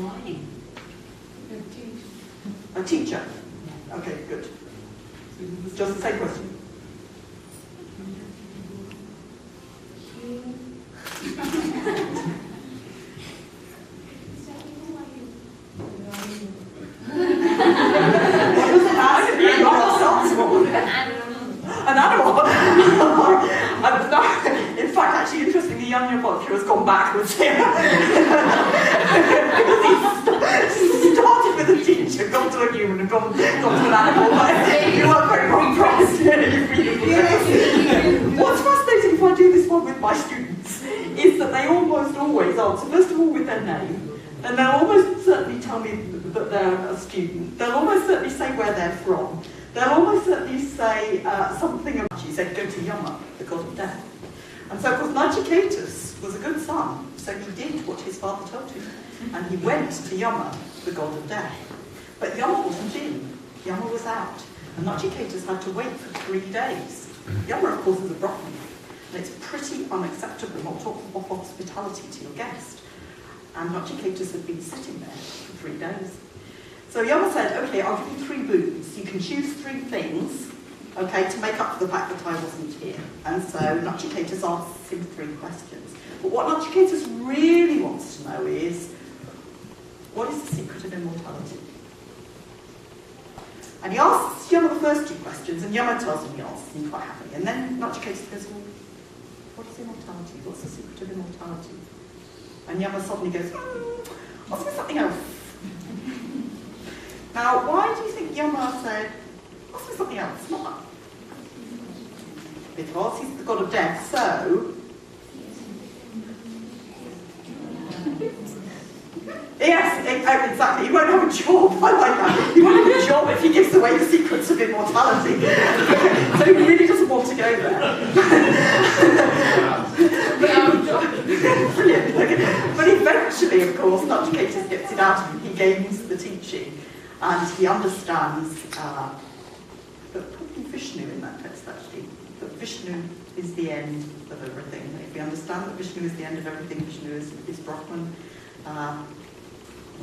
lying? A teacher. Okay, good. Just the same question. An animal. In fact, actually, interestingly, young Nepotria has gone backwards here. He started with a teacher, gone to a human, and gone to an animal. But you weren't very well promised. What's fascinating if I do this one with my students is that they almost always answer, first of all, with their name, and they'll almost certainly tell me that they're a student. They'll almost certainly say where they're from. They'll almost certainly say something about, she said, go to Yama, the god of death. And so, of course, Nachiketus was a good son, so he did what his father told him. And he went to Yama, the god of death. But Yama wasn't in. Yama was out. And Nachiketus had to wait for 3 days. Yama, of course, is a Brahmin. And it's pretty unacceptable not to offer hospitality to your guest. And Nachiketus had been sitting there for 3 days. So Yama said, okay, I'll give you 3 boons. You can choose 3 things, okay, to make up for the fact that I wasn't here. And so Nachiketus asks him 3 questions. But what Nachiketus really wants to know is, what is the secret of immortality? And he asks Yama the first 2 questions, and Yama tells him he answers them quite happily. And then Nachiketus goes, well, what is immortality? What's the secret of immortality? And Yama suddenly goes, ask me something else. Now, why do you think Yama said, ask me something else, not that? Because he's the god of death, so... Yes, exactly. He won't have a job. I like that. He won't have a job if he gives away the secrets of immortality. So he really doesn't want to go there. Brilliant. Okay. But eventually, of course, Nachiketus gets it out of him. He gains the teaching. And he understands that probably Vishnu in that text, actually, that Vishnu is the end of everything. If we understand that Vishnu is the end of everything, Vishnu is Brahman.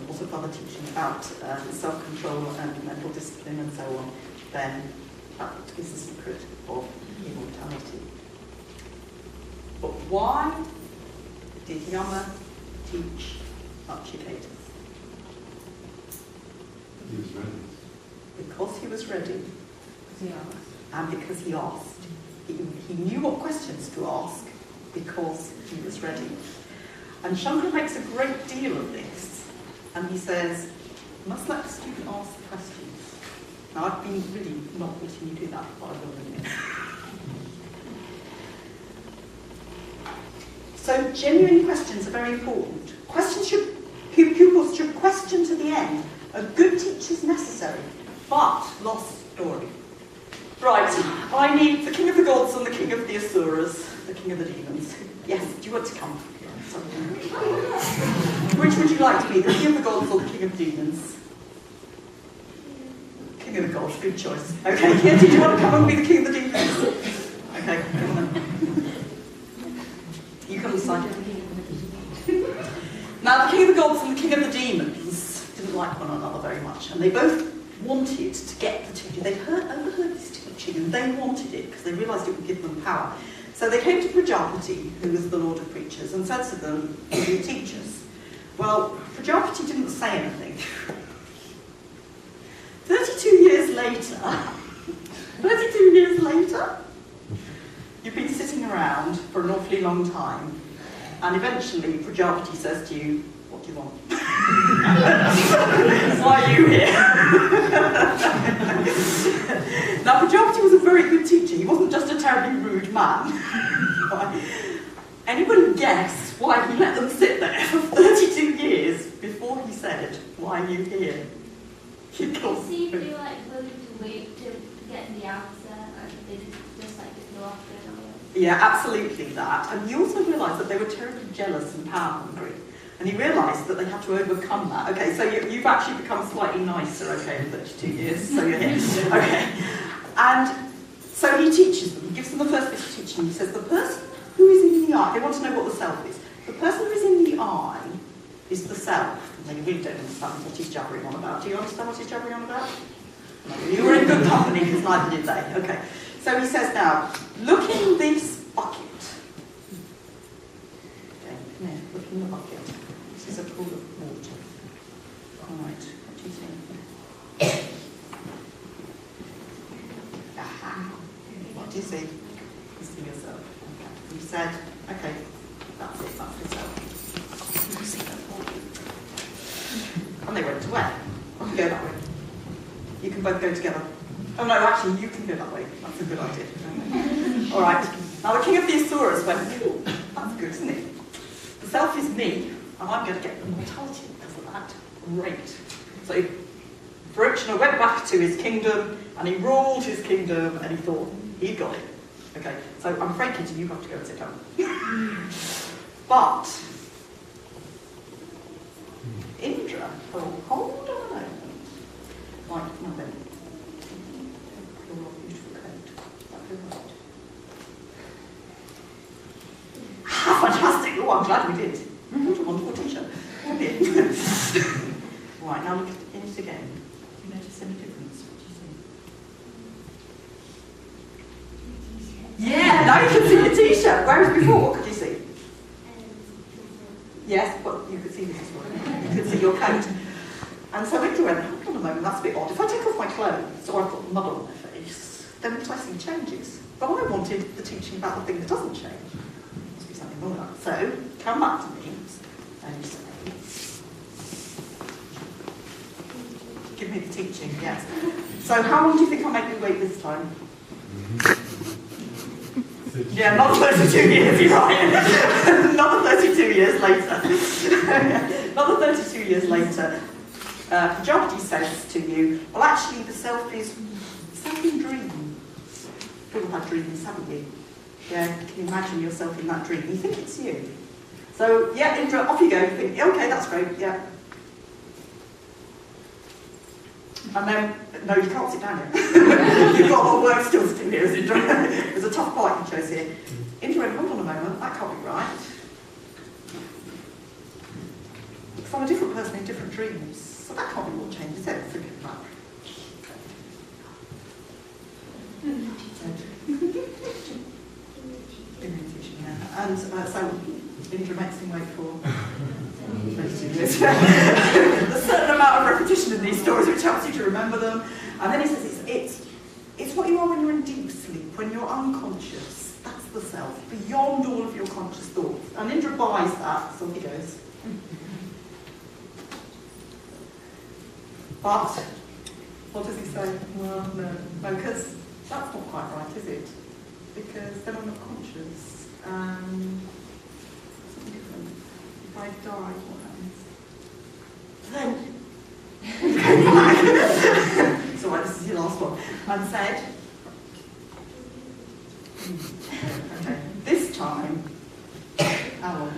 Also further teaching about self-control and mental discipline and so on, then that is the secret of immortality. But why did Yama teach Nachiketus? He was ready. Because he was ready. And because he asked. He knew what questions to ask because he was ready. And Shankara makes a great deal of this. And he says, you must let the student ask the questions. Now, I've been really not letting you do that for 5 minutes. So, genuine questions are very important. Pupils should question to the end. A good teacher is necessary, but lost story. Right, I need the king of the gods and the king of the asuras, the king of the demons. Yes, do you want to come? Which would you like to be, the king of the gods or the king of the demons? King of the gods, good choice. Okay, yeah, did you want to come and be the king of the demons? Okay, come on then. You come inside. Now, the king of the gods and the king of the demons didn't like one another very much, and they both wanted to get the teaching. They'd overheard this teaching, and they wanted it because they realised it would give them power. So they came to Prajapati, who was the lord of preachers, and said to them, "You teachers." Well, Prajapati didn't say anything. 32 years later, you've been sitting around for an awfully long time, and eventually Prajapati says to you, "What do you want?" Why are you here? Now, Prajapati was a very good teacher. He wasn't just a terribly rude man. Anybody guess why he let them sit there for 32 years before he said, "Why are you here?" Because see if they were like willing to wait to get the answer, or if they just like go after it. Yeah, absolutely that. And he also realised that they were terribly jealous and power hungry. And he realised that they had to overcome that. Okay, so you've actually become slightly nicer, okay, in 32 years, so you're here. Okay. And so he teaches them, he gives them the first bit of teaching. He says, the person who is in the eye, they want to know what the self is. The person who is in the eye is the self. And you really don't understand what he's jabbering on about. Do you understand what he's jabbering on about? No, you were in good company, because neither did they. Okay. So he says now, look in this bucket. Okay, come here, look in the bucket. This is a pool of water. All right, what do you think? Aha. What do you see? You see yourself. Okay. He said, okay, that's it, that's yourself. You see that for you. And they went away. Go that way. You can both go together. Oh no, actually, you can go that way. That's a good idea. All right. Now the king of Thesaurus went, cool, that's good, isn't it? The self is me, and I'm going to get immortality because of that. Great. So Varukshana went back to his kingdom, and he ruled his kingdom, and he thought he got it. Okay, so I'm afraid, Kitty, you have to go and sit down. But Indra, hold on a moment. Right, come on then. Your beautiful coat. That feel right. Ah, fantastic! Oh, I'm glad we did. What a wonderful t-shirt. Right, now look at it again. Do you notice any difference? What do you see? Yeah, now you can see your t-shirt. Whereas before, what could you see? Yes, but you could see this as well. You could see your coat. And so Indra went, hold on a moment, that's a bit odd. If I take off my clothes, or I've got mud on my face, then what I see changes. But I wanted the teaching about the thing that doesn't change. Must be something wrong with that. So, come back to me and you say, give me the teaching, yes. So how long do you think I'll make you wait this time? Yeah, not 32 years, you're right. Not 32 years later. Not 32 years later. Prajapati says to you, well actually the self is in dream. You've all had dreams, haven't you? Yeah, can you imagine yourself in that dream? You think it's you. So, yeah, Indra, off you go. You think, okay, that's great, yeah. And then, no, you can't sit down yet. You've got a lot of work still to do here, as Indra. There's a tough part you chose here. Indra went, hold on a moment, that can't be right. Because I'm a different person in different dreams. So that can't be what changes it. Forget that. And so Indra makes him wait for 32 years. There's a certain amount of repetition in these stories which helps you to remember them. And then he says it's what you are when you're in deep sleep, when you're unconscious. That's the self, beyond all of your conscious thoughts. And Indra buys that, so he goes. But, what does he say? Well, no, because that's not quite right, is it? Because then I'm not conscious. Something different. If I die, what happens? Then, so this is your last one. And said, okay, this time, how long?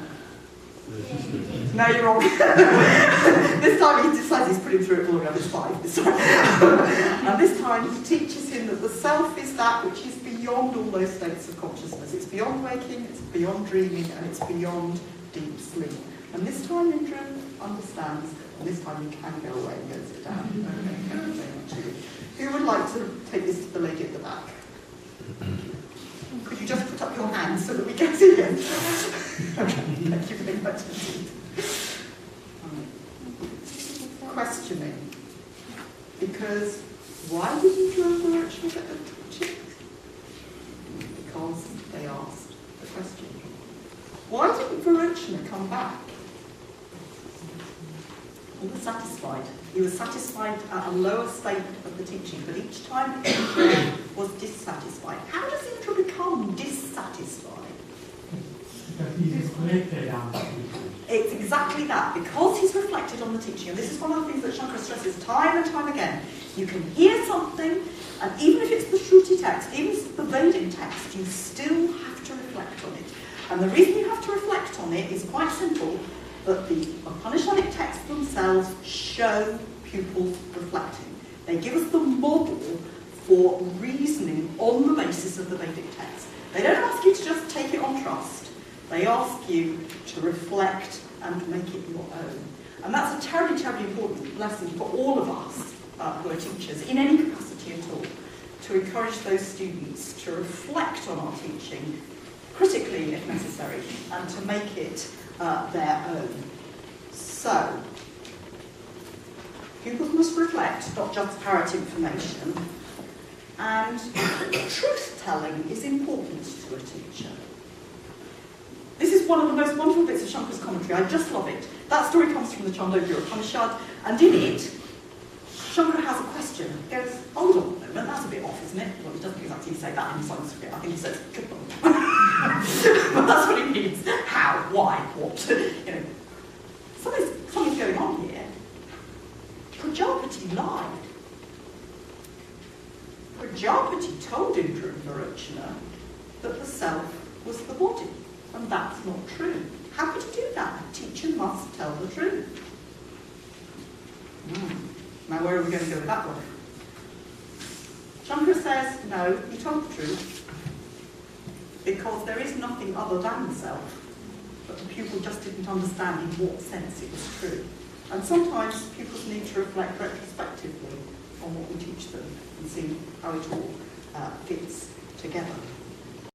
No, you're wrong. This time he decides he's putting through it all around his 5 this time. And this time he teaches him that the self is that which is beyond all those states of consciousness. It's beyond waking, it's beyond dreaming, and it's beyond deep sleep. And this time Indra understands, and this time you can go away and go sit down. Okay. Who would like to take this to the lady at the back? Could you just put up your hands so that we can see it? Okay, thank you very much indeed. Questioning. Because why didn't you actually get the teaching? Because they asked the question. Why didn't Varukshana come back? He was satisfied. He was satisfied at a lower state of the teaching, but each time Indra was dissatisfied. How does Indra become dissatisfied? Because he's reflected on the teaching. It's exactly that, because he's reflected on the teaching. And this is one of the things that Shankara stresses time and time again. You can hear something, and even if it's the Shruti text, even if it's the Vedic text, you still have to reflect on it. And the reason you have to reflect on it is quite simple, that the Upanishadic texts themselves show pupils reflecting. They give us the model for reasoning on the basis of the Vedic text. They don't ask you to just take it on trust. They ask you to reflect and make it your own. And that's a terribly, terribly important lesson for all of us who are teachers, in any capacity at all, to encourage those students to reflect on our teaching critically if necessary, and to make it their own. So, pupils must reflect, not just parrot information, and truth-telling is important to a teacher. This is one of the most wonderful bits of Shankara's commentary. I just love it. That story comes from the Chandogya Upanishad, and in it, Shankara has a question. He goes, hold on a moment, that's a bit off, isn't it? Well, he doesn't exactly say that in Sanskrit. I think he says, but that's what he means. How? Why? What? You know, something's going on here. Prajapati lied. Prajapati told Indra and Varochana that the self was the body, and that's not true. How could he do that? A teacher must tell the truth. Now where are we going to go with that one? Shankara says, no, he told the truth, because there is nothing other than the self, but the pupil just didn't understand in what sense it was true. And sometimes pupils need to reflect retrospectively on what we teach them and see how it all fits together.